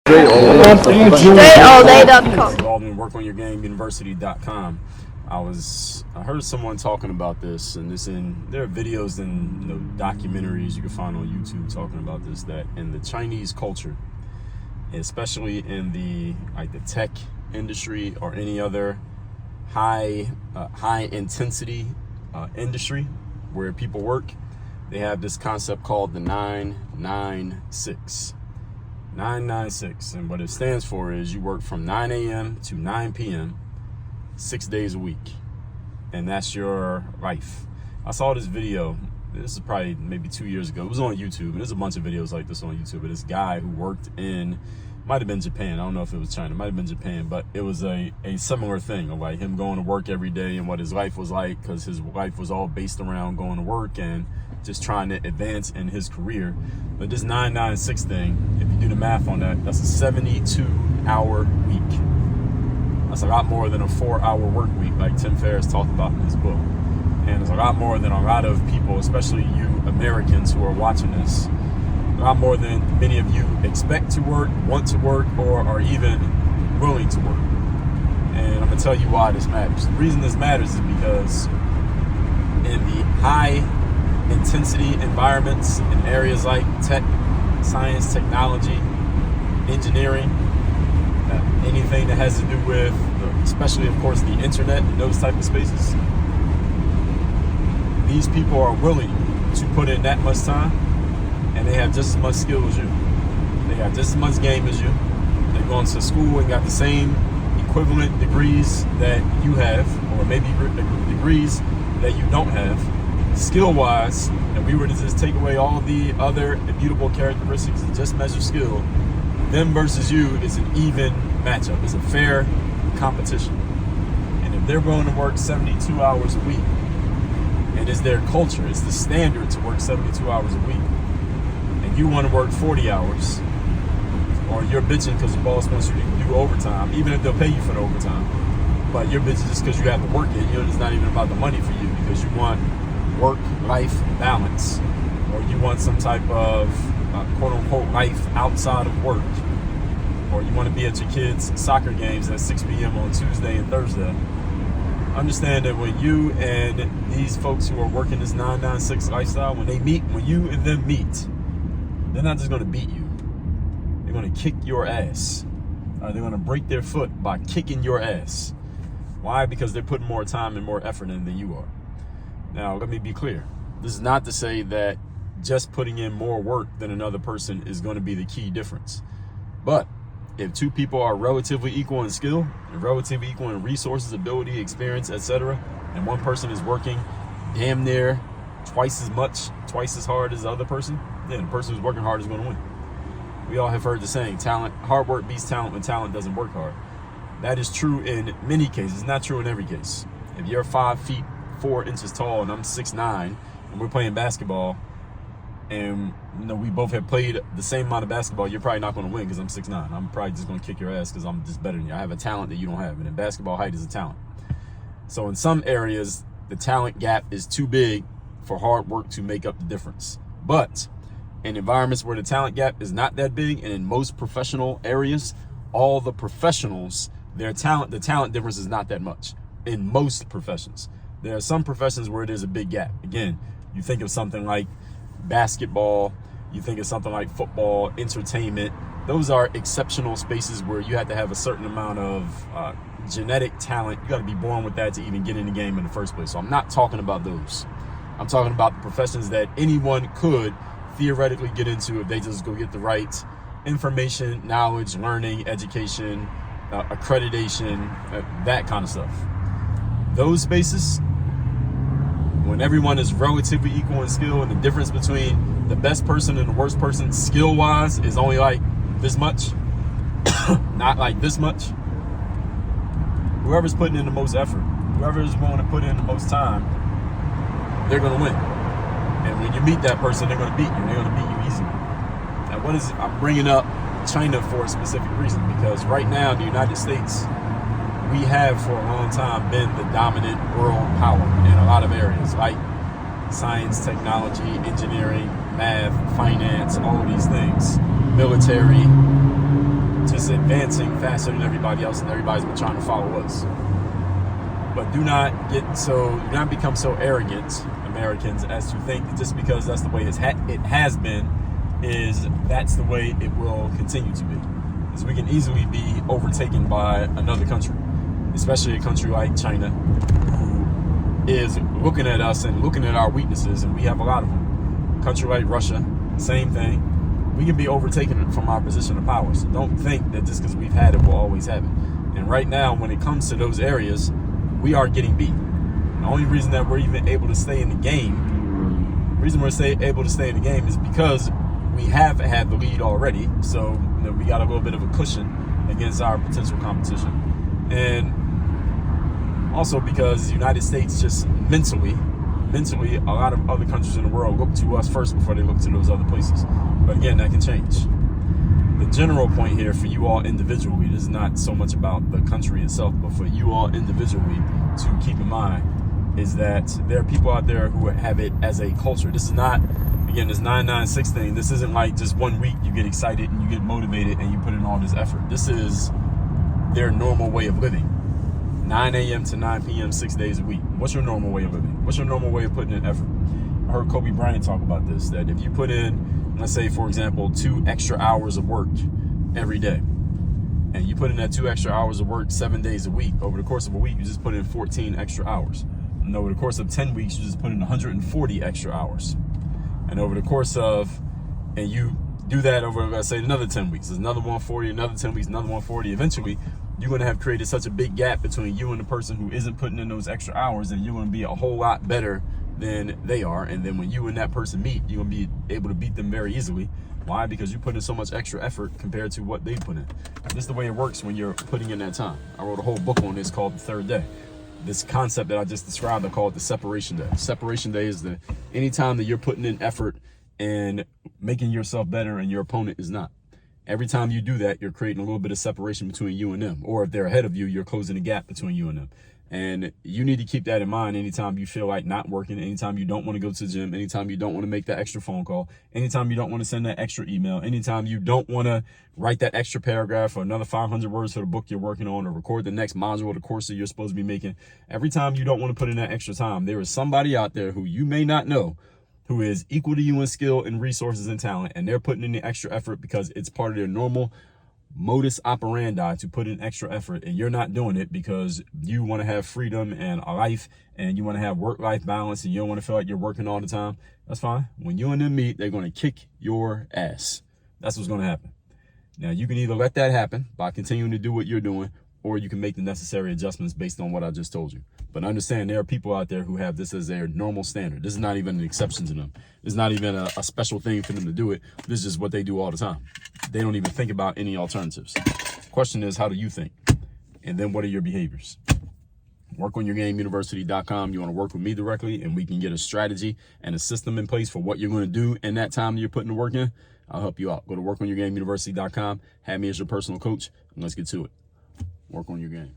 StraightallDay.com. Baldwin, WorkOnYourGameUniversity.com. I heard someone talking about this, and there are videos and documentaries you can find on YouTube talking about this, that in the Chinese culture, especially in the tech industry or any other high intensity industry where people work, they have this concept called the 996. 996, and what it stands for is you work from 9 a.m. to 9 p.m. 6 days a week, and that's your life. I saw this video, this is probably maybe 2 years ago. It was on YouTube, and there's a bunch of videos like this on YouTube, but this guy who worked might have been Japan, I don't know if it was China, might have been Japan, but it was a similar thing of like him going to work every day and what his life was like, because his life was all based around going to work and just trying to advance in his career. But this 996 thing, if you do the math on that, that's a 72-hour week. That's a lot more than a 4-hour work week like Tim Ferriss talked about in his book. And it's a lot more than a lot of people, especially you Americans who are watching this, a lot more than many of you expect to work, want to work, or are even willing to work. And I'm going to tell you why this matters. The reason this matters is because in the high intensity environments in areas like tech, science, technology, engineering, anything that has to do with, especially of course the internet and those type of spaces, these people are willing to put in that much time, and they have just as much skill as you. They got just as much game as you. They're going to school and got the same equivalent degrees that you have, or maybe degrees that you don't have, skill-wise. And we were to just take away all the other immutable characteristics and just measure skill, them versus you is an even matchup. It's a fair competition. And if they're willing to work 72 hours a week, and it's their culture, it's the standard to work 72 hours a week, and you want to work 40 hours, or you're bitching because the boss wants you to do overtime, even if they'll pay you for the overtime, but you're bitching just because you have to work it, it's not even about the money for you, because you want work-life balance, or you want some type of quote-unquote life outside of work, or you want to be at your kids' soccer games at 6 p.m. on Tuesday and Thursday. Understand that when you and these folks who are working this 996 lifestyle, when you and them meet, they're not just going to beat you. They're going to kick your ass. They're going to break their foot by kicking your ass. Why? Because they're putting more time and more effort in than you are. Now, let me be clear. This is not to say that just putting in more work than another person is going to be the key difference. But if two people are relatively equal in skill, and relatively equal in resources, ability, experience, etc., and one person is working damn near twice as hard as the other person, then the person who's working hard is going to win. We all have heard the saying, hard work beats talent when talent doesn't work hard. That is true in many cases, not true in every case. If you're 5 feet 4 inches tall and I'm 6'9", and we're playing basketball, and we both have played the same amount of basketball, you're probably not going to win because I'm 6'9". I'm probably just going to kick your ass because I'm just better than you. I have a talent that you don't have, and in basketball, height is a talent. So in some areas, the talent gap is too big for hard work to make up the difference. But in environments where the talent gap is not that big, and in most professional areas, all the professionals, the talent difference is not that much in most professions. There are some professions where there's a big gap. Again, you think of something like basketball, you think of something like football, entertainment. Those are exceptional spaces where you have to have a certain amount of genetic talent. You got to be born with that to even get in the game in the first place. So I'm not talking about those. I'm talking about the professions that anyone could theoretically get into if they just go get the right information, knowledge, learning, education, accreditation, that kind of stuff. Those spaces, when everyone is relatively equal in skill, and the difference between the best person and the worst person skill-wise is only like this much, not like this much, whoever's putting in the most effort, whoever's willing to put in the most time, they're going to win. And when you meet that person, they're going to beat you. They're going to beat you easily. Now, I'm bringing up China for a specific reason, because right now in the United States, we have for a long time been the dominant world power in a lot of areas like science, technology, engineering, math, finance, all of these things, military, advancing faster than everybody else, and everybody's been trying to follow us. But do not become so arrogant, Americans, as to think that just because that's the way it has been, that's the way it will continue to be. Because we can easily be overtaken by another country, especially a country like China, who is looking at us and looking at our weaknesses, and we have a lot of them. A country like Russia, same thing. We can be overtaken from our position of power. So don't think that just because we've had it, we'll always have it. And right now, when it comes to those areas, we are getting beat. The only reason that we're even able to stay in the game, is because we have had the lead already. So we got a little bit of a cushion against our potential competition. And also because the United States just mentally, a lot of other countries in the world look to us first before they look to those other places. But again, that can change. The general point here for you all individually, this is not so much about the country itself, but for you all individually to keep in mind is that there are people out there who have it as a culture. This is not, again, this 996 thing. This isn't like just 1 week you get excited and you get motivated and you put in all this effort. This is their normal way of living. 9 a.m. to 9 p.m., 6 days a week. What's your normal way of living? What's your normal way of putting in effort? I heard Kobe Bryant talk about this, that if you put in, let's say, for example, 2 extra hours of work every day, and you put in that 2 extra hours of work 7 days a week, over the course of a week, you just put in 14 extra hours. And over the course of 10 weeks, you just put in 140 extra hours. And over the course of, and you do that over, let's say, another 10 weeks, there's another 140, another 10 weeks, another 140. Eventually, you're going to have created such a big gap between you and the person who isn't putting in those extra hours, and you're going to be a whole lot better than they are. And then when you and that person meet, you're going to be able to beat them very easily. Why? Because you put in so much extra effort compared to what they put in. This is the way it works when you're putting in that time. I wrote a whole book on this called The Third Day. This concept that I just described, I call it the separation day. Separation day is any time that you're putting in effort and making yourself better and your opponent is not. Every time you do that, you're creating a little bit of separation between you and them. Or if they're ahead of you, you're closing the gap between you and them. And you need to keep that in mind anytime you feel like not working, anytime you don't want to go to the gym, anytime you don't want to make that extra phone call, anytime you don't want to send that extra email, anytime you don't want to write that extra paragraph or another 500 words for the book you're working on or record the next module of the course that you're supposed to be making. Every time you don't want to put in that extra time, there is somebody out there who you may not know who is equal to you in skill and resources and talent, and they're putting in the extra effort because it's part of their normal modus operandi to put in extra effort, and you're not doing it because you want to have freedom and a life and you want to have work-life balance and you don't want to feel like you're working all the time. That's fine. When you and them meet, they're going to kick your ass. That's what's going to happen. Now, you can either let that happen by continuing to do what you're doing, or you can make the necessary adjustments based on what I just told you. But understand there are people out there who have this as their normal standard. This is not even an exception to them. It's not even a special thing for them to do it. This is just what they do all the time. They don't even think about any alternatives. The question is, how do you think? And then what are your behaviors? WorkOnYourGameUniversity.com. You want to work with me directly, and we can get a strategy and a system in place for what you're going to do in that time that you're putting the work in. I'll help you out. Go to WorkOnYourGameUniversity.com. Have me as your personal coach, and let's get to it. Work on your game.